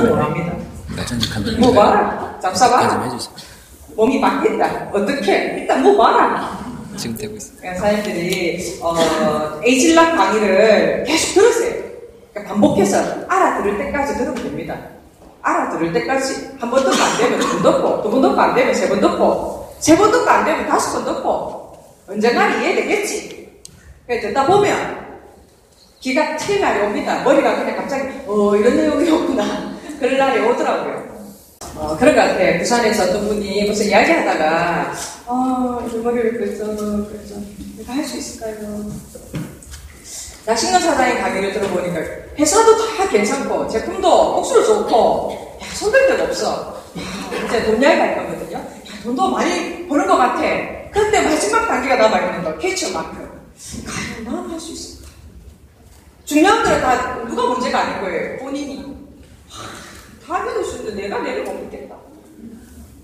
저는 원합니다. 뭐 봐라. 잡사봐라. 몸이 바뀐다. 어떻게? 일단 뭐 봐라. 지금 되고 있어요. 그러니까 사람들이 에이질락 강의를 계속 들으세요. 그러니까 반복해서 알아들을 때까지 들으면 됩니다. 알아들을 때까지 한 번 듣고 안 되면 두 번 듣고, 두 번 듣고 안 되면 세 번 듣고, 세 번 듣고 안 되면 다섯 번 듣고, 언젠가는 이해되겠지. 그래서 듣다 보면 귀가 트일 날이 옵니다. 머리가 그냥 갑자기 이런 내용이었구나. 그럴 날이 오더라고요. 그런 것 같아요. 부산에서 어떤 분이 무슨 이야기하다가 이 머리를 그래서 내가 할 수 있을까요? 나신건 사장의 강의를 들어보니까 회사도 다 괜찮고 제품도 목소리 좋고 손댈 데가 없어. 이제 돈 이야기 할 거거든요. 돈도 많이 버는 것 같아. 그런데 마지막 단계가 남아있는 거 캐치어 마크. 과연 나는 할 수 있을까? 중요한 거는 다 누가 문제가 아닌 거예요. 본인이. 다 믿을 수 있는데 내가 내를 못 믿겠다.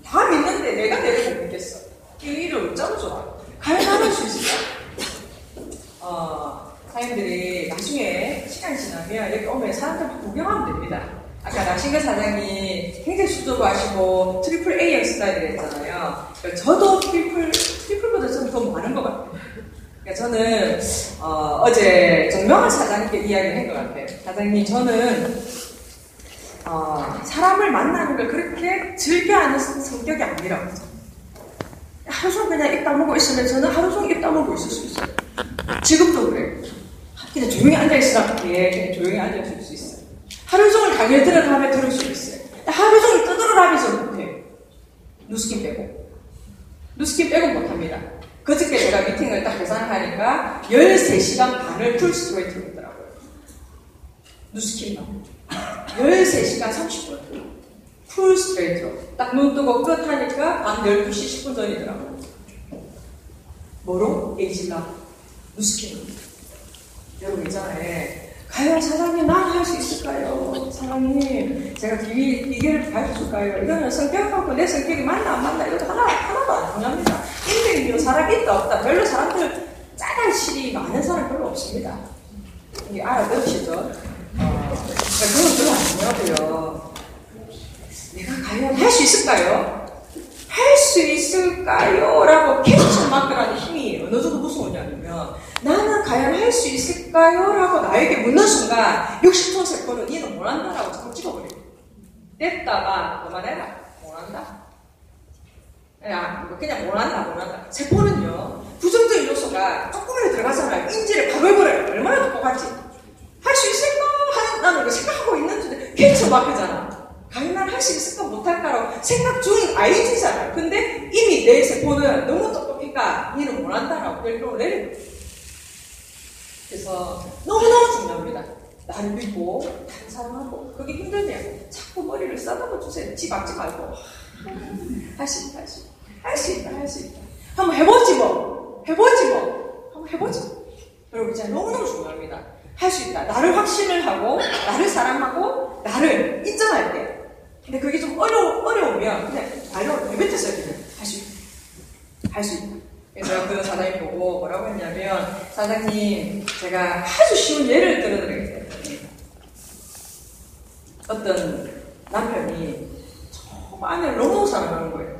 다 믿는데 내가 내를 못 믿겠어. 이 일을 어쩌면 좋아. 과연 나는 할 수 있을까? 사장님들이 나중에 시간이 지나면 여기 오면 사람들 구경하면 됩니다. 아까 나신건 사장이 굉장히 수조로 하시고 트리플 A 스타일을 했잖아요. 저도 트리플보다 좀 더 많은 것 같아요. 그러니까 저는 어제 정명한 사장님께 이야기를 한 것 같아요. 사장님, 저는 사람을 만나는 걸 그렇게 즐겨하는 성격이 아니라고. 하루 종일 그냥 입 다물고 있으면 저는 하루 종일 입 다물고 있을 수 있어요. 지금도 그래요. 그냥 조용히 앉아있으라게 그냥 조용히 앉아있을 수 있어요. 하루 종일 강의를 들어가면 들을 수 있어요. 하루 종일 떠들어라면서 못해요. 누스킨 빼고 못합니다. 그저께 제가 미팅을 딱 계산하니까 13시간 반을 풀 스트레이트로 했더라고요. 누스킨만 13시간 30분 풀 스트레이트로 딱 눈 뜨고 끝 하니까 밤 12시 10분 전이더라고요. 뭐로? 에이질락 누스킨. 여러분 있잖아요. 과연 사장님 난 할 수 있을까요? 사장님 제가 비결을 가르쳐줄까요? 이거는 성격하고 내 성격이 맞나 안 맞나 이것도 하나도 안 중요합니다. 인생이 사람이 있다 없다 별로 사람들 짜간 실이 많은 사람 별로 없습니다. 이게 알아들으시죠? 그건 별로 안 중요하고요. 내가 과연 할 수 있을까요? 할 수 있을까요? 라고 캐치 마크라는 힘이 어느 정도 무서우냐면 나는 과연 할 수 있을까요? 라고 나에게 묻는 순간 60톤 세포는 얘는 못한다라고 자꾸 찍어버려요. 됐다가 그만해라. 못한다. 그냥 못한다. 세포는요 부정적인 요소가 조금이라도 들어가잖아요. 인지를 바로 해버려요. 얼마나 똑똑하지? 할 수 있을까? 나는 이거 생각하고 있는데 캐치 마크잖아. 과연 난 할 수 있을까 못할까라고 생각 중인 IG잖아요. 근데 이미 내 세포는 너무 똑똑하니까 얘는 못한다라고 결론을 내려요. 그래서 너무너무 중요합니다. 나를 믿고 다른 사람하고 그게 힘드네요. 자꾸 머리를 싸다가 주세요. 집 앞지 말고 할 수 있다. 한번 해보지 뭐. 한번 해보지. 여러분 진짜 너무너무 중요합니다. 할 수 있다. 나를 확신을 하고 나를 사랑하고 나를 인정할 때. 근데 그게 좀 어려우면 그냥 말로 내뱉었어요. 할 수 있다. 그래서 그 사장님 보고 뭐라고 했냐면 사장님 제가 아주 쉬운 예를 들어드리겠습니다. 어떤 남편이 정말 아내를 너무 사랑하는 거예요.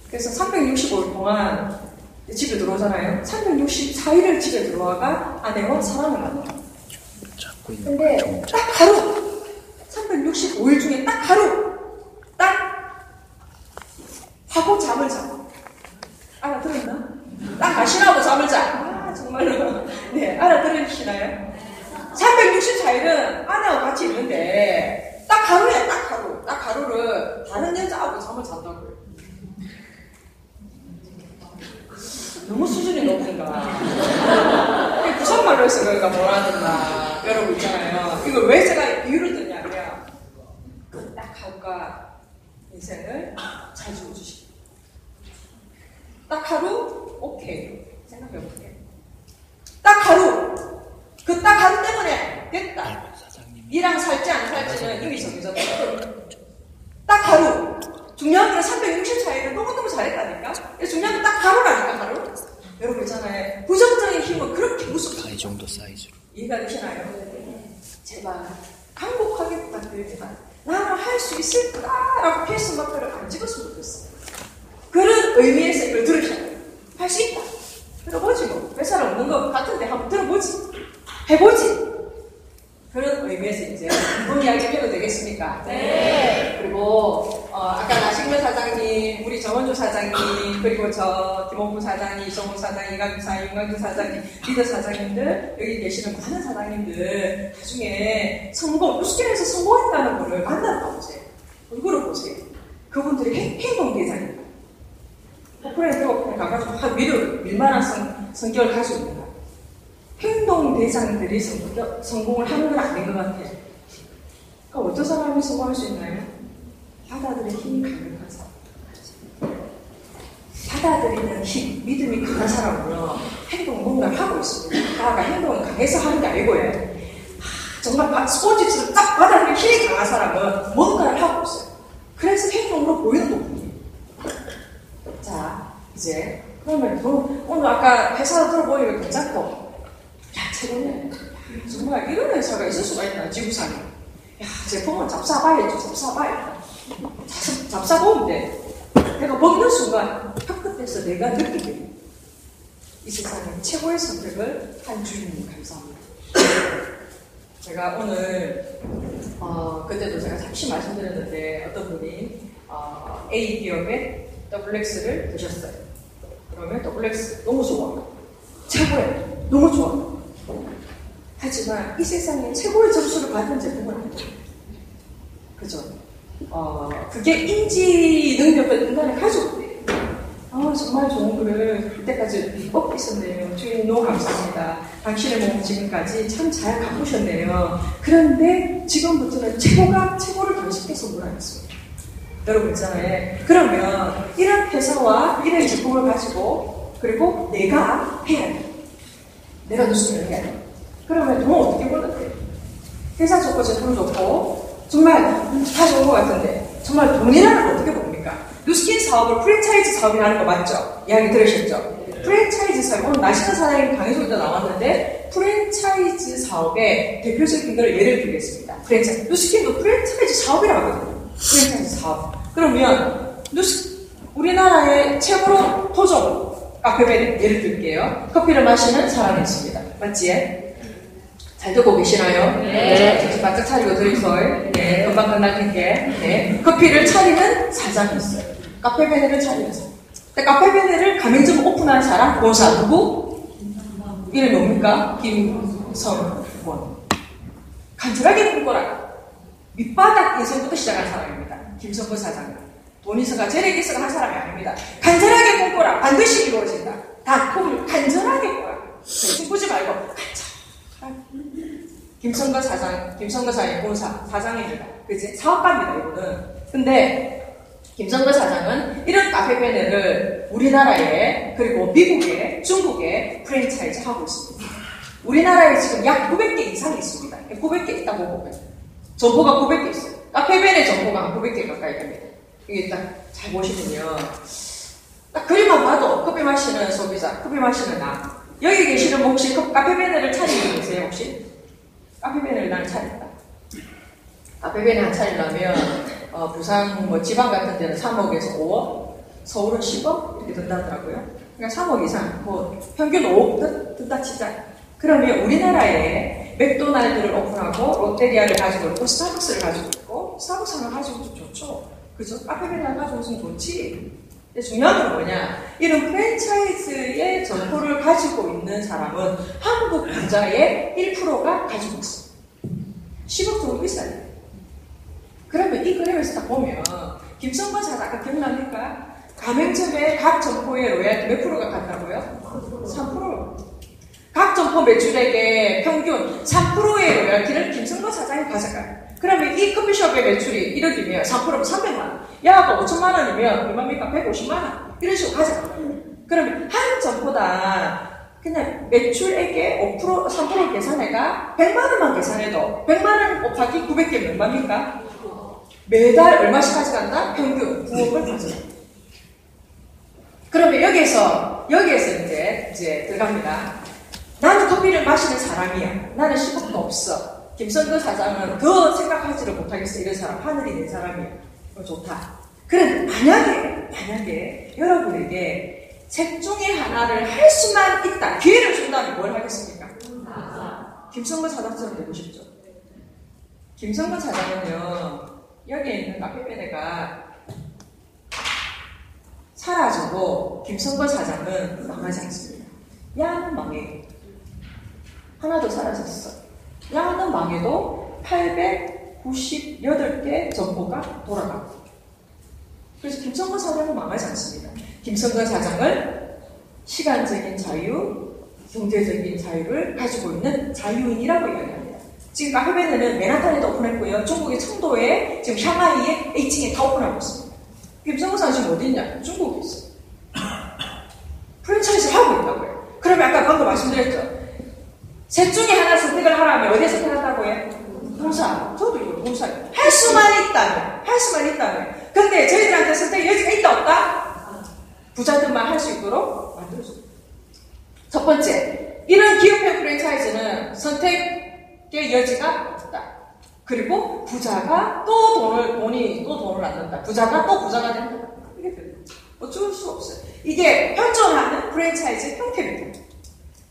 그래서 365일 동안 집에 들어오잖아요. 364일을 집에 들어와가 아내와 사랑을 나눠요. 근데 딱 하루 365일 중에 딱 하루 하고 잠을 자. 알아들었나? 딱 가시라고 잠을 자. 정말로. 네, 알아들으시나요? 364일은 아내와 같이 있는데 딱 하루야, 딱 하루를 다른 여자하고 잠을 잤다고요. 너무 수준이 높은가. 부산말로 해서 그러니까 뭐라 하든가. 여러분 있잖아요. 이거 왜 제가 이유를 듣냐면 딱 하루가 인생을 잘 지어주시고 딱 하루 오케이 생각해볼게요. 딱 하루 그 딱 하루 때문에 됐다. 니랑 살지 안 살지는 이미 정해졌다. 딱 하루 중요한 건 364일을 너무너무 잘했다니까. 중요한 건 딱 하루라니까. 하루. 여러분 있잖아요. 부정적인 힘은 그렇게 무섭다. 이 정도 사이즈로 이해가 되시나요? 제발 강력하게 부탁드립니다. 나는 할 할 수 있을까라고 PS 마크를 안 집었으면 좋겠어. 그런 의미에서 이걸 들으셔야 돼요. 할 수 있다. 들어보지 뭐. 회사는 없는 것 같은데 한번 들어보지. 해보지. 그런 의미에서 이제 이번 이야기 해도 되겠습니까? 네. 그리고 아까 나식면 사장님, 우리 정원주 사장님, 그리고 저 김원구 사장님, 이성훈 사장님, 이강규 사장님, 윤강규 사장님, 리더 사장님들, 여기 계시는 많은 사장님들 나중에 성공, 뉴스킬에서 성공했다는 거를 만나러 가보세요. 얼굴을 보세요. 그분들이 행동대장입니다. 오프라인 배고프면 가가지고 막 밀만한 성격을 가지고 있는 거예요. 행동대장들이 성공을 하는 건 아닌 것 같아요. 그러니까 어떤 사람이 성공할 수 있나요? 받아들이는 힘이 강한 사람. 받아들이는 힘, 믿음이 강한 사람은요, 행동을 뭔가 하고 있습니다. 그러니까 행동은 강해서 하는 게 아니고요. 정말 스포츠처럼 딱 받아들이는 힘이 강한 사람은 뭔가를 하고 있어요. 그래서 행동으로 보이는 거거든요. 자, 이제 그러면 오늘 아까 회사 들어보니까 괜찮고, 야, 최근에 정말 이런 회사가 있을 수가 있나, 지구상에. 야, 제품은 잡사봐야죠, 잡사봐야. 잡사보면 돼. 내가 먹는 순간 혀끝에서 내가 느끼게 돼. 이 세상에 최고의 선택을 한 주인님 감사합니다. 제가 오늘 그때도 제가 잠시 말씀드렸는데 어떤 분이 A 기업의 WX를 드셨어요. 그러면 WX 너무 좋아. 최고예요. 너무 좋아. 하지만 이 세상에 최고의 점수를 받은 제품은 아니에요. 그죠? 그게 인지 능력을 인간에 가지고 있대요. 정말 좋은 글을 그때까지 꼭 있었네요. 주인 너무 감사합니다. 당신의 몸 지금까지 참 잘 가꾸셨네요. 그런데 지금부터는 최고를 당신께 선물하겠습니다. 여러분 있잖아요. 그러면 이런 회사와 이런 제품을 가지고 그리고 내가 해야 돼. 내가 누수를 해야 돼. 그러면 돈 어떻게 벌었대? 회사 좋고 제품 좋고 정말 다 좋은 것 같은데 정말 돈이라는 걸 어떻게 봅니까? 누스킨 사업을 프랜차이즈 사업이라는 거 맞죠? 이야기 들으셨죠? 프랜차이즈 사업, 오늘 나시는 사장님 강의소에도 나왔는데 프랜차이즈 사업의 대표적인 걸 예를 들겠습니다. 프랜차이즈, 누스킨도 프랜차이즈 사업이라고 하거든요. 프랜차이즈 사업. 그러면 우리나라의 최고로 토종 카페베네 예를 들게요. 커피를 마시는 사람이 있습니다. 맞지? 잘 듣고 계시나요? 네. 정신 바짝 차리고 들이설. 네, 금방 끝날 텐데. 네. 커피를 차리는 사장이 있어요. 카페베네를 차리는 사람. 카페베네를 가맹점 오픈한 사람, 본사 누구? 이름이 뭡니까? 김성원. 간절하게 꿈꿔라. 밑바닥 인생부터 시작한 사람입니다. 김성근 사장. 돈이서가 재력이서가 한 사람이 아닙니다. 간절하게 꿈꿔라. 반드시 이루어진다. 다 꿈을 간절하게 꿔라. 꿈꾸지 말고 간절하게. 김성근 사장이 본사 사장입니다. 그치? 사업가입니다, 이거는. 근데 김성근 사장은 이런 카페베네를 우리나라에 그리고 미국에 중국에 프랜차이즈 하고 있습니다. 우리나라에 지금 약 900개 이상이 있습니다. 900개 있다고 보면 점포가 900개 있어요. 카페베네 점포가 한 900개 가까이 됩니다. 이게 딱 잘 보시면요, 딱 그림만 봐도 커피 마시는 소비자, 커피 마시는 나. 여기 계시는 분 혹시 카페베네를 차리고 계세요? 혹시? 카페베네를 나는 차렸다. 카페베네 한 차리려면 부산 뭐 지방 같은 데는 3억에서 5억, 서울은 10억 이렇게 든다더라고요. 그러니까 3억 이상, 뭐 평균 5억 든다 치자. 그러면 우리나라에 맥도날드를 오픈하고 롯데리아를 가지고 있고 스타벅스를 가지고 있고 스타벅스 하나 가지고 좀 좋죠. 그죠? 카페베네를 가지고 있으면 좋지. 근데 중요한 건 뭐냐? 이런 프랜차이즈의 점포를 가지고 있는 사람은 한국 부자의 1%가 가지고 있어. 10억 정도 비싸요. 그러면 이 그림에서 딱 보면 김성근 사장 아까 기억납니까? 가맹점의 각 점포의 로얄티 몇 프로가 간다고요? 3%. 각 점포 매출액의 평균 3%의 로얄티를 김성근 사장이 가져가요. 그러면 이 커피숍의 매출이 1억이면 3%면 300만 원. 야가 5천만 원이면 얼마입니까? 150만 원. 이런 식으로 가져가요. 그러면 한 점포당 그냥 매출액의 5%, 3% 계산해가 100만 원만 계산해도 100만 원 곱하기 900개 얼마입니까? 매달 얼마씩 가져간다? 평균 9억을 가져간다. 그러면 여기에서 이제 들어갑니다. 나는 커피를 마시는 사람이야. 나는 10억도 없어. 김성근 사장은 더 생각하지를 못하겠어. 이런 사람, 하늘이 낸 사람이야. 좋다. 그런데 만약에 여러분에게 책 중에 하나를 할 수만 있다. 기회를 준다면 뭘 하겠습니까? 김성근 사장처럼 되고 싶죠. 김성근 사장은요, 여기에 있는 카페베네가 사라져도 김성근 사장은 망하지 않습니다. 야는 망해. 하나 더 사라졌어. 야는 망해도 898개 점포가 돌아가고. 그래서 김성근 사장은 망하지 않습니다. 김성근 사장을 시간적인 자유, 경제적인 자유를 가지고 있는 자유인이라고 이야기합니다. 지금 카페베네는 맨하탄에도 오픈했고요. 중국의 청도에, 지금 샹하이에, 에이칭에 다 오픈하고 있습니다. 김성근 사장 지금 어디 있냐? 중국에 있어요. 프랜차이즈 하고 있다고요. 그러면 아까 방금 말씀드렸죠. 셋 중에 하나 선택을 하라면 어디에 선택한다고 해? 봉사. 저도 이거 봉사. 할 수만 있다면. 근데 저희들한테 선택 여지가 있다 없다? 부자들만 할 수 있도록 만들어줍니다. 첫 번째, 이런 기업형 프랜차이즈는 선택의 여지가 없다. 그리고 부자가 돈을 낳는다. 부자가 또 부자가 된다. 이게 됩니다. 어쩔 수 없어요. 이게 현존하는 프랜차이즈 형태입니다.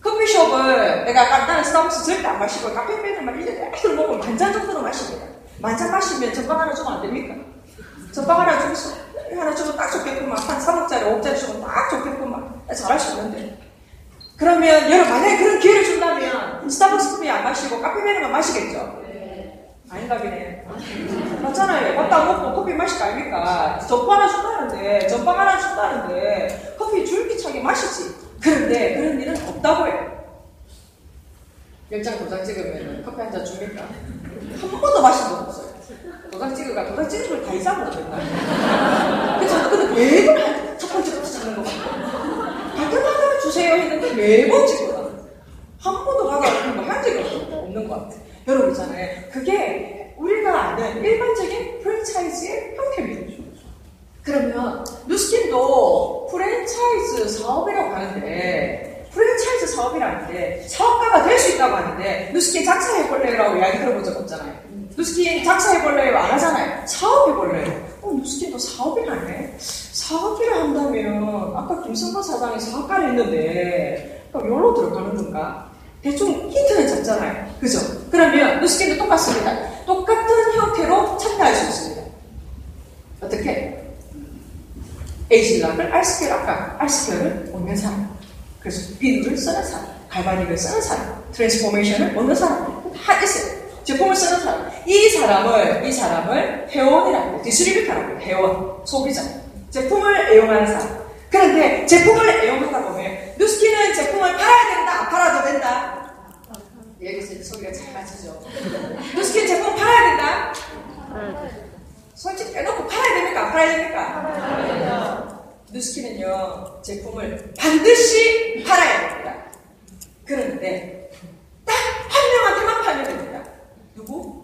커피숍을 내가 간단한 스타벅스 절대 안 마시고 카페베네만 1년에 애들 먹으면 반잔 정도는 마십니다. 만잔 마시면 전빵 하나 주면 안 됩니까? 전빵 하나 주면서 하나 주면 딱 좋겠구만. 한 3억짜리 5억짜리 주면 딱 좋겠구만. 잘할 수 있는데. 그러면 여러분 만약에 그런 기회를 준다면 스타벅스 커피 안 마시고 카페베네만 마시겠죠? 아닌가 보네. 맞잖아요. 밥도 안 먹고 커피 마실 거 아닙니까? 전빵 하나 준다는데 커피 줄기차게 마시지. 그런데 그런 일은 없다고 해요. 10장 도장 찍으면 커피 한 잔 줍니까? 한 번도 마신 적 없어요. 도장 찍은 걸 다 이상으로 된다. 그래서 근데 매번 첫 번째부터 찍는 거 같아요. 갈 때마다 주세요 했는데 매번 찍거든. 한 번도 가다 한 적이 없는 것 같아요. 여러분 있잖아요. 그게 우리가 아는 일반적인 프랜차이즈의 형태입니다. 그러면 누스킨도 프랜차이즈 사업이라고 하는데 프랜차이즈 사업이라는 게 사업가가 될 수 있다고 하는데 누스킨 장사해볼래요라고 이야기 들어본 적 없잖아요. 누스킨 장사해볼래요 안 하잖아요. 사업해볼래요. 누스킨도 사업이라네. 사업이라 한다면 아까 김성근 사장이 사업가를 했는데 그럼 여기로 들어가는 건가? 대충 힌트는 잡잖아요. 그죠? 그러면 누스킨도 똑같습니다. 똑같은 형태로 참여할 수 있습니다. 어떻게? 에이실락을 알스케어를 얻는 사람. 그래서 비누를 쓰는 사람, 갈바닉을 쓰는 사람, 트랜스포메이션을 얻는 사람. 다 있어요. 제품을 쓰는 사람. 이 사람을 회원이라고 해요. 디스트리뷰터라고 해요. 회원, 소비자. 제품을 애용하는 사람. 그런데 제품을 애용하다 보면 누스킨은 제품을 팔아야 된다, 안 팔아도 된다. 여기서 소리가 잘 맞히죠. 누스킨 제품 팔아야 된다. 솔직히 빼놓고 팔아야 됩니까? 안 팔아야 됩니까? 누스킨은요, 제품을 반드시 팔아야 됩니다. 그런데 딱 한 명한테만 팔면 됩니다. 누구?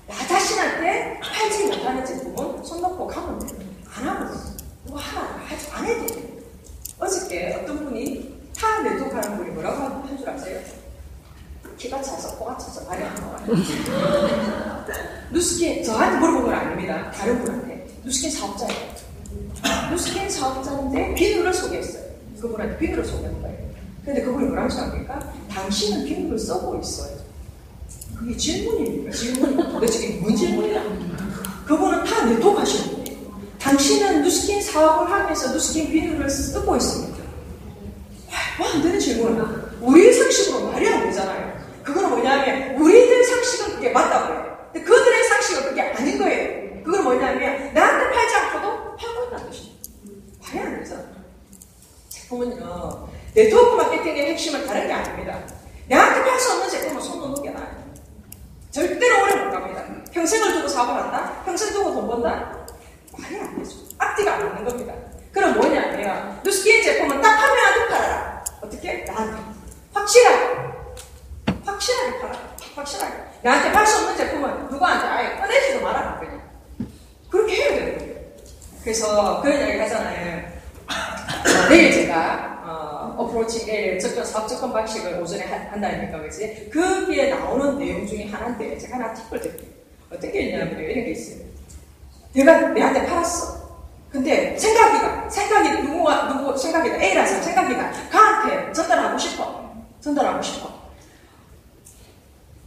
나 자신한테 팔지 못하는 제품은 손 놓고 가면 돼요. 안 하면 돼요. 누가 안 해도 돼요. 어저께 어떤 분이 타 네트워크하는 분이 뭐라고 한 줄 아세요? 키가 차서 코가 차서 말이 안 나와요. 누스킨 저한테 물어본 건 아닙니다. 다른 분한테. 누스킨 사업자예요. 누스킨 사업자인데 비누를 소개했어요. 그분한테 비누를 소개한 거예요. 근데 그분이 뭐라고 생각합니까? 당신은 비누를 쓰고 있어요. 그게 질문입니까? 질문이 도대체 이게 뭔 질문이야? 그분은 다 네트워크 하시는 분이에요. 당신은 누스킨 사업을 하면서 누스킨 비누를 쓰고 있습니다. 와, 안 되는 질문이야. 우리 상식으로 말이 안 되잖아요. 그거는 뭐냐면 우리들 상식은 그게 맞다고 해요. 근데 그들의 상식은 그게 아닌 거예요. 그건 뭐냐면 나한테 팔지 않고도 팔고 있다는 뜻이에요. 말이 안 되잖아요. 제품은요, 네트워크 마케팅의 핵심은 다른 게 아닙니다. 나한테 팔 수 없는 제품은 손 놓는 게 나아요. 절대로 오래 못 갑니다. 평생을 두고 사업을 한다? 평생 두고 돈 번다? 말이 안 되죠. 앞뒤가 안 맞는 겁니다. 그럼 뭐냐면 누스킨 제품은 딱 한 명한테 팔아라. 어떻게? 나한테. 확실하게 팔아. 확실하게. 나한테 팔 수 없는 제품은 누구한테 아예 꺼내지도 말아라. 그냥. 그렇게 해야 되는 거예요. 그래서 그런 이야기 하잖아요. 내일 제가 어프로칭 A, 사업 접근 방식을 오전에 한다니까, 그치? 거기에 나오는 내용 중에 하나인데, 제가 하나 팁을 드릴게요. 어떻게 했냐면, 이런 게 있어요. 내가 내한테 팔았어. 근데 생각이 누구 생각이다. A라서 생각이다. 그한테 전달하고 싶어.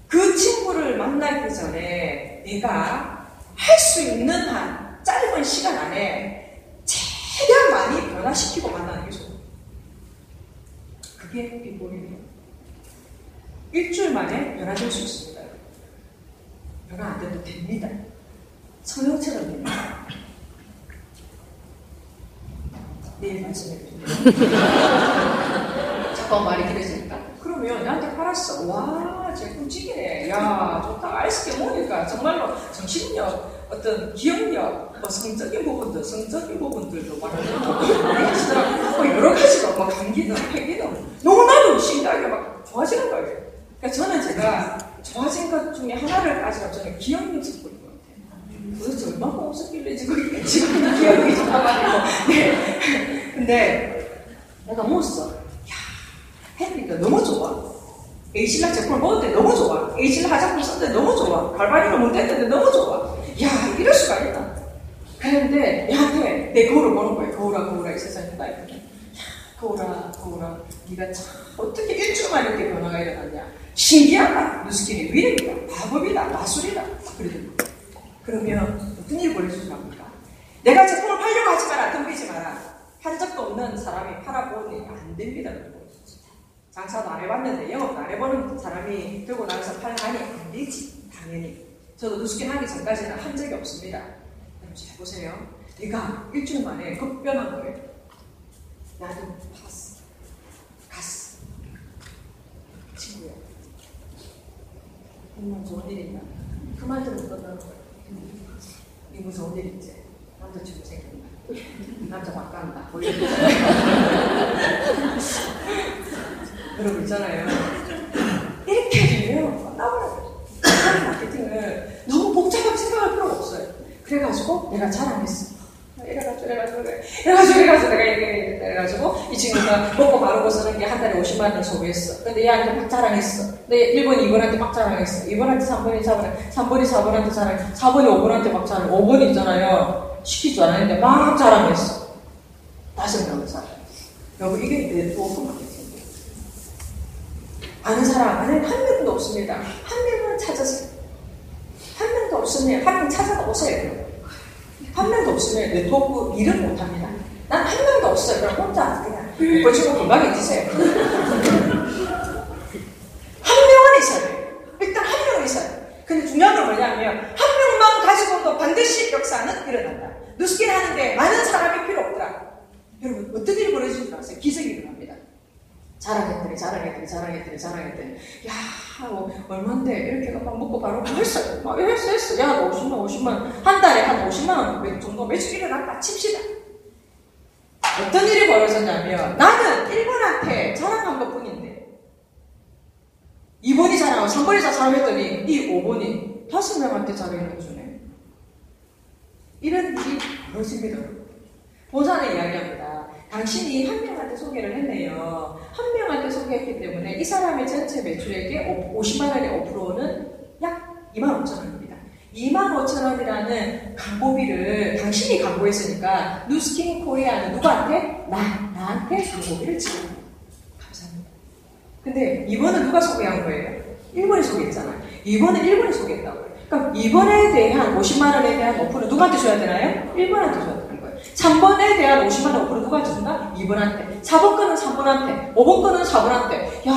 그 친구를 만나기 전에 내가 할 수 있는 한 짧은 시간 안에 최대한 많이 변화시키고 만나는 게 좋아요. 그게 비법이에요. 일주일 만에 변화될 수 있습니다. 변화 안 돼도 됩니다. 성형처럼 됩니다. 내일 말씀해드릴게요. 잠깐 말이 길어지니까. 그러면 나한테 팔았어. 와, 쟤 끔찍이네. 야, 좋다. 아이스크림 먹으니까 정말로 정신력, 어떤 기억력, 성적인 부분들도 많아지더라고요. 여러 가지로 막 감기든 폐기든 너무나도 신기하게 막 좋아지는 거예요. 그러니까 저는 제가 좋아진 것 중에 하나를 가지고 저는 기억력 support. 도대체 얼마나 없었길래 지금 기억이 좋아가지고. 네. 근데 내가 먹었어. 야, 해보니까 너무 좋아. 에이실라 제품을 먹을 때 너무 좋아. 에이실라 화장품 쓸 때 너무 좋아. 갈바리로 문댔는데 너무 좋아. 야, 이럴 수가 있나. 그런데 얘한테 내 거울을 보는 거예요. 거울아 이 세상에 나 이렇게. 야, 거울아 네가 참 어떻게 일주일 만에 이렇게 변화가 일어났냐. 신기하다. 누스킨의 위력이다. 마법이다. 마술이다. 그러면 어떤 일이 벌어지지 않을까? 내가 제품을 팔려고 하지 마라. 덤비지 마라. 한 적도 없는 사람이 팔아보니 안 됩니다. 장사도 안 해봤는데 영업도 안 해보는 사람이 들고 나가서 팔라니 안 되지. 당연히. 저도 누스킨 하기 전까지는 한 적이 없습니다. 여러분 잘 보세요. 내가 일주일 만에 급변한 거예요. 나도 갔어. 친구야. 정말 좋은 일이냐? 그 말 들으면 끝나는 거예요. 이 무서운 일 있지? 남자친구 생긴다. 남자 바꾼다. 여러분 있잖아요. 이렇게 되면 끝나버려요. 마케팅을 너무 복잡하게 생각할 필요가 없어요. 그래가지고 내가 자랑했어. 이래가지고 내가 이 친구가 먹고 바르고 쓰는 게 한 달에 50만 원을 소비했어. 근데 얘한테 막 자랑했어. 근데 1번이 2번한테 막 자랑했어. 2번한테 3번이 4번한테 자랑했어. 4번이 5번한테 막 자랑했어. 5번이 있잖아요. 시키지 않았는데 막 자랑했어. 5명을 자랑했어. 여러분 이게 네트워크 마케팅이에요. 아는 사람 안에 한 명도 없습니다. 한 명을 찾아서 한 명도 없으면 한 명 찾아서 오세요. 한 명도 없으면 네트워크 일을 못합니다. 난 한 명도 없어요. 그럼 혼자 그냥 벌칙을 금방 잊으세요. 한 명은 있어야 돼요. 일단 한 명은 있어야 돼요. 근데 중요한 건 뭐냐면 한 명만 가지고도 반드시 역사는 일어난다. 누스킨 하는데 많은 사람이 필요 없더라. 여러분 어떤 일이 벌어지는 줄 아세요? 기적이 일어납니다. 자랑했더니 야, 얼만데 이렇게 막 먹고 바로 했어요. 했어. 야, 너 50만 한 달에 한 50만 원 정도 매출 일어났다 칩시다. 어떤 일이 벌어졌냐면 나는 1번한테 자랑한 것 뿐인데 2번이 자랑하고 3번이 자랑했더니 이 5번이 5명한테 자랑해주네. 이런 일이 벌어집니다. 본사는 이야기합니다. 당신이 한 명한테 소개를 했네요. 한 명한테 소개했기 때문에 이 사람의 전체 매출액의 50만 원의 5%는 약 25,000원입니다. 25,000원이라는 광고비를 당신이 광고했으니까 누스킨 코리아는 누구한테? 나한테 광고비를 지급합니다. 감사합니다. 근데 2번은 누가 소개한 거예요? 1번이 소개했잖아요. 2번은 1번이 소개했다고요. 그럼 2번에 대한 50만 원에 대한 5%는 누구한테 줘야 되나요? 1번한테 줘야 되나요? 3번에 대한 50만 원 5% 누구한테 준다? 2번한테. 4번 거는 3번한테. 5번 거는 4번한테. 야,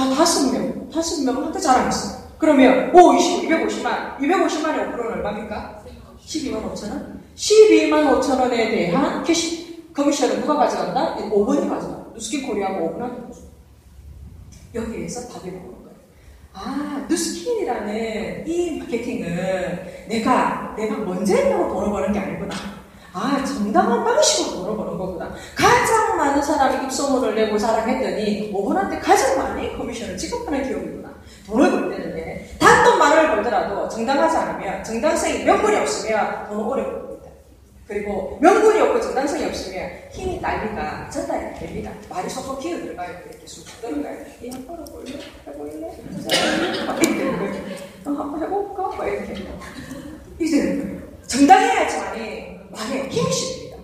5명한테 자랑했어. 그러면 250만. 250만의 5%는 얼마입니까? 12만 5천 원? 12만 5천 원에 대한 캐시 커미션을 누가 가져간다? 5번이 가져간다. 누스킨 코리아가 5번한테 가져간다. 여기에서 답이 나오는 거예요. 아, 누스킨이라는 이 마케팅은 내가 먼저 했다고 돈을 버는 게 아니구나. 아, 정당한 방식으로 돈을 버는 거구나. 가장 많은 사람이 입소문을 내고 자랑했더니 5번한테 가장 많이 커미션을 지급하는 기업이구나. 돈을 벌 때는데 단돈 만 원을 벌더라도 정당하지 않으면 정당성이 명분이 없으면 돈을 오래 벌습니다. 그리고 명분이 없고 정당성이 없으면 힘이 딸리가 전달이 됩니다. 말이 속속 기어 들어가요. 이렇게 쑥 들어가요. 이 한번 해볼래? 해볼래? 한번 해볼까? 뭐 이렇게. 이제 정당해야지만이 말에 힘이 실립니다.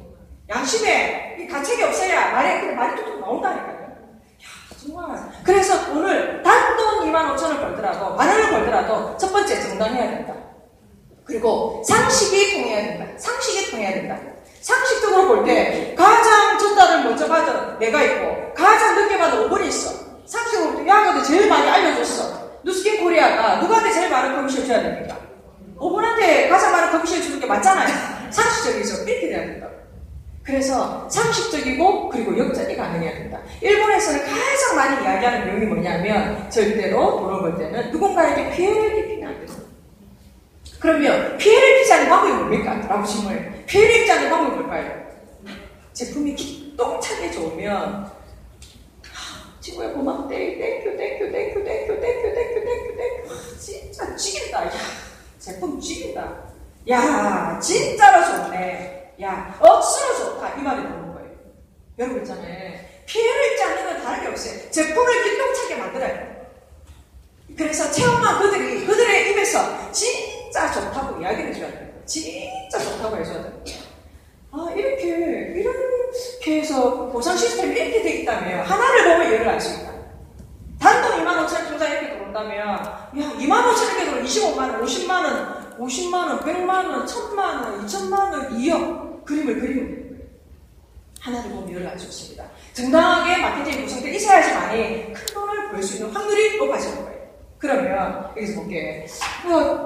양심에 이 가책이 없어야 말이 뚝뚝 나온다니까요. 야, 정말. 그래서 오늘 단돈 25,000원 벌더라도, 10,000원을 벌더라도 첫 번째 정당해야 된다. 그리고 상식이 통해야 된다. 상식이 통해야 된다. 상식적으로 볼 때 가장 전달을 먼저 받은 내가 있고 가장 늦게 받은 5번이 있어. 상식적으로 볼 때 야가도 제일 많이 알려줬어. 누스킨 코리아가 누구한테 제일 많은 커미션 줘야 됩니까? 5번한테 가장 많은 커미션 주는 게 맞잖아요. 상식적이죠. 이렇게 돼야 된다. 그래서 상식적이고 그리고 역전이 가능해야 된다. 일본에서는 가장 많이 이야기하는 내용이 뭐냐면 절대로 돈을 벌 때는 누군가에게 피해를 끼치면 안 된다. 그러면 피해를 끼치지 않는 방법이 뭡니까? 라고 질문해요. 피해를 끼치지 않는 방법이 뭘까요? 제품이 기똥차게 좋으면 친구야 고맙대. 땡큐. 진짜 죽인다. 야, 제품 죽인다. 야, 진짜로 좋네. 야, 억수로 좋다. 이 말이 나오는 거예요. 여러분 있잖아요. 피해를 입지 않는 건 다른 게 없어요. 제품을 기똥차게 만들어야 돼요. 그래서 체험한 그들의 입에서 진짜 좋다고 이야기를 해줘야 돼요. 진짜 좋다고 해줘야 돼요. 이렇게 해서 보상 시스템이 이렇게 돼 있다면 하나를 보면 얘를 알 수 있다. 단돈 25,000원 통장 이렇게 들어온다면 야, 25,000원 이렇게 들어오면 25만원, 50만원, 100만원, 1000만원, 2000만원, 2억 그림을 그리면 돼요. 하나를 보면 얘를 알 수 있습니다. 정당하게 마케팅이 구성돼 있어야지만이 큰 돈을 벌 수 있는 확률이 높아지는 거예요. 그러면 여기서 볼게.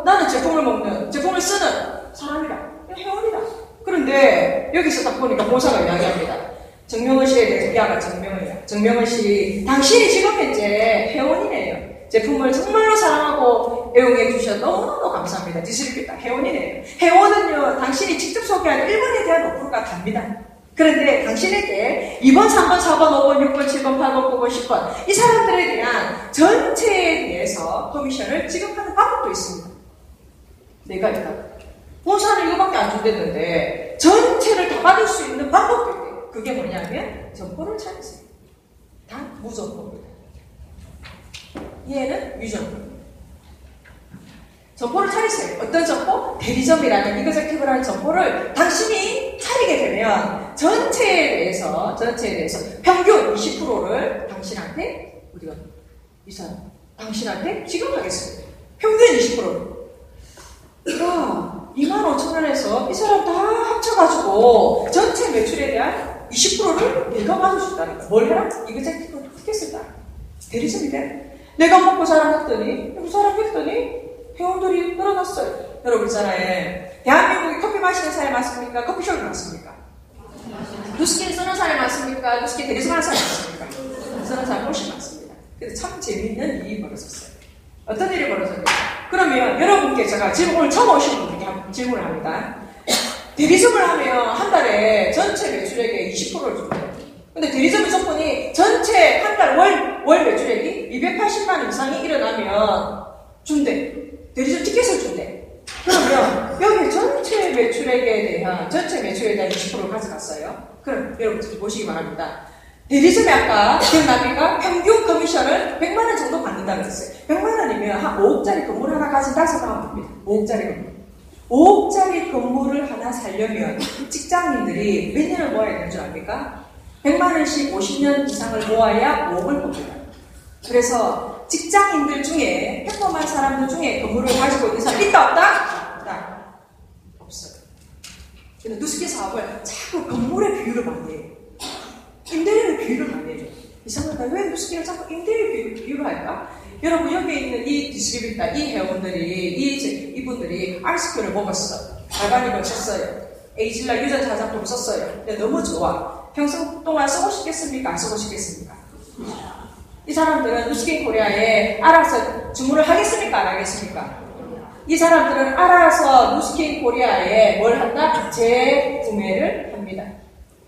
나는 제품을 쓰는 사람이다. 회원이다. 그런데 여기서 딱 보니까 모사가 이야기합니다. 정명은 씨에 대해서 이야가 정명은 씨, 당신이 지금 현재 회원이네요. 제품을 정말로 사랑하고 애용해 주셔서 너무너무 감사합니다. 디스리뷰터 회원이네요. 회원은요, 당신이 직접 소개한 1번에 대한 오프가 답니다. 그런데 당신에게 2번, 3번, 4번, 5번, 6번, 7번, 8번, 9번, 10번 이 사람들에 대한 전체에 대해서 커미션을 지급하는 방법도 있습니다. 내가 있다. 본사는 이거밖에 안 준댔는데 전체를 다 받을 수 있는 방법도 있대요. 그게 뭐냐면 점포를 차리세요. 다 무점포입니다. 얘는 유점포입니다. 점포를 차리세요. 어떤 점포? 대리점이라는 이거젝티브라는 점포를 당신이 차리게 되면 전체에 대해서 평균 20%를 당신한테 당신한테 지급하겠습니다. 평균 20%를. 25,000원에서 이 사람 다 합쳐가지고 전체 매출에 대한 20%를 내가 받을 수 있다는 거야. 뭘 해라? 이거젝티브를 어떻게 쓸까? 대리점인데 내가 먹고 자랑했더니 회원들이 늘어났어요. 여러분 있잖아요. 대한민국에 커피 마시는 사람이 많습니까? 커피숍이 많습니까? 누스킨 쓰는 사람이 많습니까? 누스킨 대리점 하는 사람이 많습니까? 쓰는 사람이 훨씬 많습니다. 근데 참 재미있는 일이 벌어졌어요. 어떤 일이 벌어졌냐? 그러면 여러분께 제가 지금 오늘 처음 오신 분들께 질문을 합니다. 대리점을 하면 한 달에 전체 매출액의 20%를 준대요. 근데 대리점 조건이 전체 한 달 월 매출액이 280만 원 이상이 일어나면 준대. 대리점 티켓을 준대. 그러면 여기 전체 매출액에 대한 20%를 가져갔어요. 그럼 여러분 지금 보시기 바랍니다. 대리점이 아까 기억납니까? 평균 커미션을 100만 원 정도 받는다고 했어요. 100만 원이면 한 5억짜리 건물 하나 가진다 생각하면 됩니다. 5억짜리 건물. 5억짜리 건물을 하나 살려면 직장인들이 몇 년을 모아야 되는 줄 압니까? 100만 원씩 50년 이상을 모아야 5억을 법니다. 그래서 직장인들 중에 평범한 사람들 중에 건물을 가지고 있는 사람 있다 없다? 없다. 없어요. 근데 누스킨 사업을 자꾸 건물의 비율을 많이 해요. 임대료의 비율을 많이 해요. 이상하다. 왜 누스킨을 자꾸 임대료 비율을 할까? 여러분 여기 있는 이 디스트리뷰터, 이 회원들이 이분들이 아이스크림을 먹었어. 갈바닉을 쳤어요. 에이질라 유전 자작품을 썼어요. 근데 너무 좋아. 평생 동안 쓰고 싶겠습니까? 안 쓰고 싶겠습니까? 이 사람들은 누스킨 코리아에 알아서 주문을 하겠습니까? 안 하겠습니까? 이 사람들은 알아서 누스킨 코리아에 뭘 한다? 재구매를 합니다.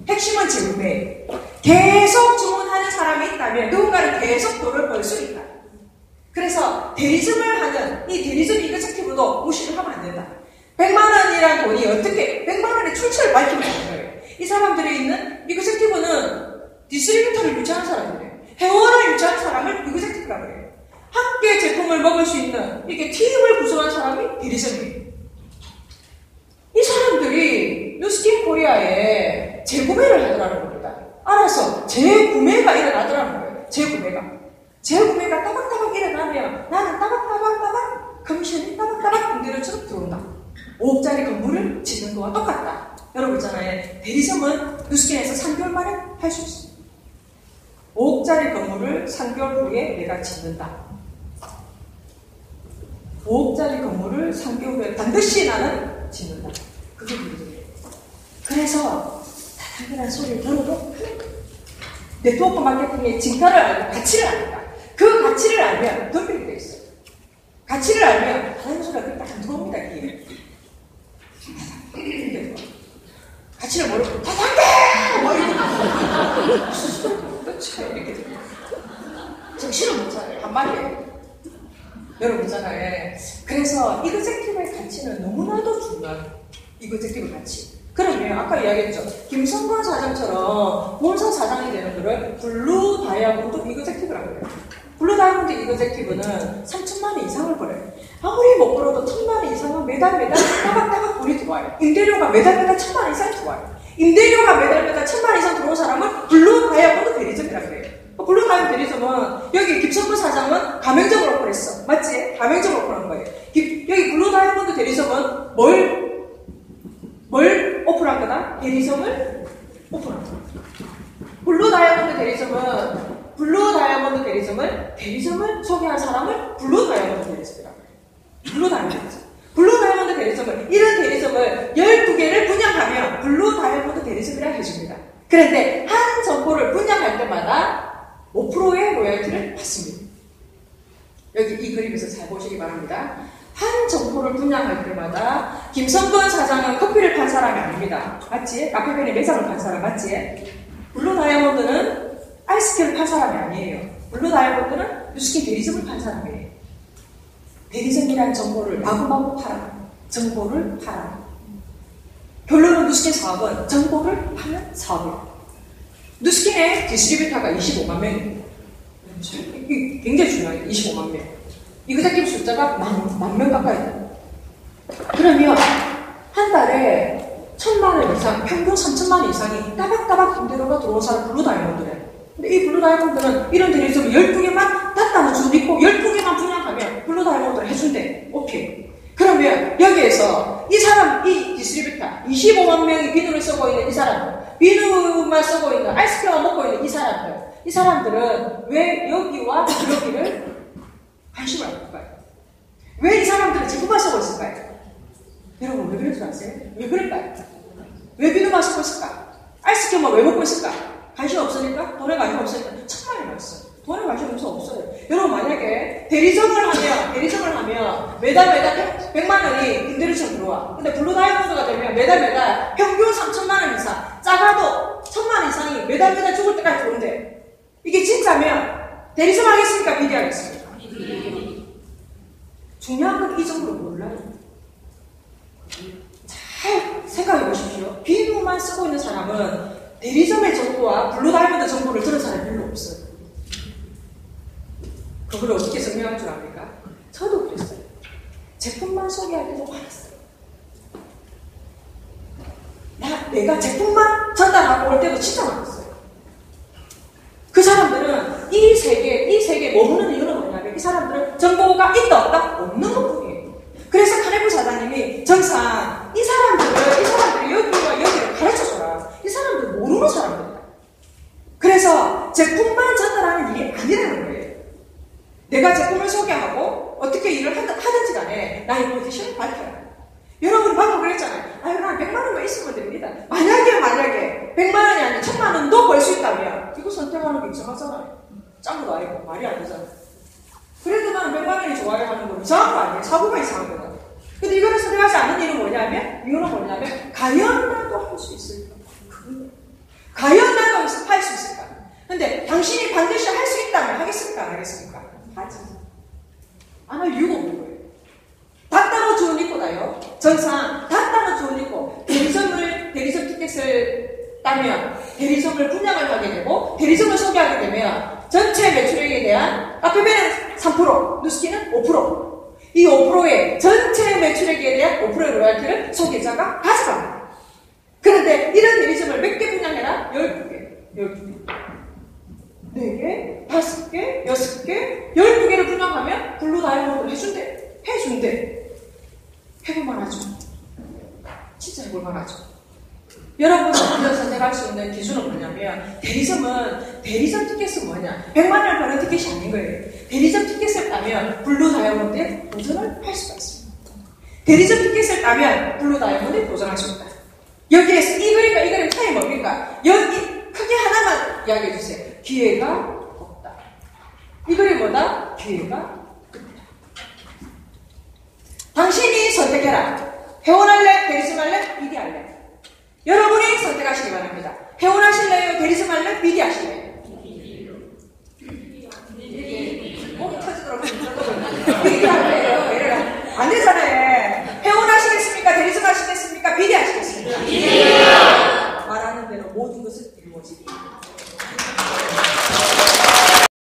핵심은 재구매예요. 계속 주문하는 사람이 있다면 누군가는 계속 돈을 벌 수 있다. 그래서 대리점을 하는 이 대리점 이거젝티브도 무시를 하면 안 된다. 100만 원이란 돈이 어떻게 100만 원의 출처를 밝히면 되는 거예요. 이 사람들이 있는 이그젝티브는 디스트리뷰터를 유치하는 사람들이에요. 회원을 유치하는 사람을 이그젝티브라고 해요. 함께 제품을 먹을 수 있는 이렇게 팀을 구성한 사람이 디리점이에요. 이 사람들이 뉴스킨 코리아에 재구매를 하더라는 겁니다. 알아서 재구매가 일어나더라는 거예요. 재구매가 따박따박 일어나면 나는 따박따박 커미션이 따박따박 공대로처럼 들어온다. 5억짜리 건물을 짓는 거와 똑같다. 여러분 있잖아요. 대리점은 뉴스킨에서 3개월 만에 할 수 있어요. 5억짜리 건물을 3개월 후에 내가 짓는다. 5억짜리 건물을 3개월 후에 반드시 나는 짓는다. 그게 문제예요. 그래서 다단계라는 소리를 들어도 네트워크 마케팅의 진가를 알고 가치를 압니다. 그 가치를 알면 덤벨이 돼 있어요. 가치를 알면 다른 소리가 그렇게 안 들어옵니다. 이게. 가치를 모르고 다단계! 뭐 이렇게 들어요. 정신을 못 차려요. 한마디에. 여러분 있잖아요. 그래서 이그젝티브의 가치는 너무나도 중요한 이그젝티브 가치. 그러면 아까 이야기했죠. 김성관 사장처럼 본사 사장이 되는 거를 블루 다이아몬드 이그젝티브라고 해요. 블루 다이아몬드 이그젝티브는 3천만 원 이상을 벌어요. 아무리 못 벌어도 1,000만 원 이상은 매달 따박따박 돈이 들어와요. 임대료가 매달 1,000만 원 이상 들어와요. 임대료가 매달 1,000만 원 이상 들어온 사람은 블루 다이아몬드 대리점이라고 해요. 블루 다이아몬드 대리점은 여기 김성근 사장은 가맹점을 오픈했어. 맞지? 가맹점을 오픈한 거예요. 여기 블루 다이아몬드 대리점은 뭘 오픈한 거다? 대리점을 오픈한 거다. 블루 다이아몬드 대리점을 소개한 사람을 블루 다이아몬드 대리점이라고 해요. 블루 다이아몬드 대리점을 이런 대리점을 12개를 분양하면 블루 다이아몬드 대리점이라 해줍니다. 그런데 한 점포를 분양할 때마다 5%의 로열티를 받습니다. 여기 이 그림에서 잘 보시기 바랍니다. 한 점포를 분양할 때마다 김성근 사장은 커피를 판 사람이 아닙니다. 맞지? 카페베네 매장을 판 사람 맞지? 블루 다이아몬드는 아이스크림을 판 사람이 아니에요. 블루 다이아몬드는 뉴스킨 대리점을 판 사람이에요. 대리점이라는 정보를 마구마구 팔아. 정보를 팔아. 결론은 뉴스킨 사업은 정보를 파는 사업이에요. 뉴스킨의 디스트리뷰터가 25만 명입니다. 이게 굉장히 중요해요. 25만 명. 이그젝티브 숫자가 만 명 가까이 돼요. 그러면 한 달에 1,000만 원 이상, 평균 3,000만 원 이상이 따박따박 임대료가 들어온 사람 블루 다이아몬드래요. 근데 이 블루 다이아몬드는 이런 대리점을 12개만 땄다는 수도 있고 12개만 분양하면 블루 다이아몬드를 해준대. 오케이. 그러면 여기에서 이 사람, 이 디스트리뷰터 25만 명이 비누를 쓰고 있는 이 사람들, 비누만 쓰고 있는 아이스크림만 먹고 있는 이 사람들은 왜 여기와 여기를 관심을 안 볼까요? 왜 이 사람들은 제품만 쓰고 있을까요? 여러분 왜 그럴 줄 아세요? 왜 그럴까요? 왜 비누만 쓰고 있을까? 아이스크림만 왜 먹고 있을까? 관심 없으니까? 돈에 관심 없으니까? 천만이 없어요. 돈에 관심 없어요. 여러분 만약에 대리점을 하면 매달 100만 원이 임대료처럼 들어와. 근데 블루 다이아몬드가 되면 매달 평균 3,000만 원 이상, 작아도 1,000만 원 이상이 매달 죽을 때까지 들어온대. 이게 진짜면 대리점 하겠습니까? 비디 하겠습니까? 중요한 건 이 정도로 몰라요. 잘 생각해 보십시오. 비누만 쓰고 있는 사람은 대리점의 정보와 블루 다이아몬드 정보를 들은 사람이 별로 없어요. 그걸 어떻게 설명할 줄 압니까? 저도 그랬어요. 제품만 소개할 때도 많았어요. 내가 제품만 전달하고 올 때도 진짜 많았어요. 그 사람들은 이 세계에 머무는 이유는 뭐냐면 이 사람들은 정보가 있다 없다? 없는 것 뿐이에요. 그래서 카네프 사장님이 정상 이 사람들이 여기와 여기를 가르쳐줘라. 이 사람들 모르는 사람들이다. 그래서 제품만 전달하는 일이 아니라는 거예요. 내가 제품을 소개하고 어떻게 일을 하든지 간에 나의 포지션을 밝혀라. 여러분 방금 그랬잖아요. 난 100만 원만 있으면 됩니다. 만약에 100만 원이 아니라 1,000만 원도 벌 수 있다면 이거 선택하는 게 이상하잖아요. 짱구도 아니고 말이 안 되잖아요. 그래도 나는 100만 원이 좋아야 하는 건 이상한 거 아니에요? 사고가 이상한 거다. 근데 이거를 선택하지 않는 이유는 뭐냐면 과연 나도 할 수 있을까? 과연 나도 할 수 있을까? 근데 당신이 반드시 할 수 있다면 하겠습니까? 안 하겠습니까? 하지. 안 할 이유가 없는 거예요. 다 따로 주는 이거다요. 전상 다 따로 좋은 있고 대리점 티켓을 따면 대리점을 분양을 하게 되고 대리점을 소개하게 되면 전체 매출액에 대한 카페베는 3%, 누스키는 5%. 이 5%의 전체 매출액에 대한 5%의 로얄티를 소개자가 가져갑니다. 그런데 이런 대리점을 몇 개 분양해라? 12개. 4개, 5개, 6개, 12개를 분양하면 블루 다이아몬드를 해준대. 해볼만 하죠. 진짜 해볼만 하죠. 여러분, 먼저 선택할 수 있는 기준은 뭐냐면, 대리점 티켓은 뭐냐? 100만 원을 버는 티켓이 아닌 거예요. 대리점 티켓을 따면 블루 다이아몬드에 도전을 할 수가 있습니다. 대리점 티켓을 따면 블루 다이아몬드에 도전할 수 있다. 여기에서 이 그림 차이 뭡니까? 여기 크게 하나만 이야기해 주세요. 기회가 없다. 이 그림 뭐다? 기회가 없다. 당신이 선택해라. 회원할래? 대리점 할래? BD 할래? 여러분이 선택하시기 바랍니다. 회원하실래요? 대리점 할래? BD 하실래요? 목이 터지도록 BD 할래요? 안 되잖아요.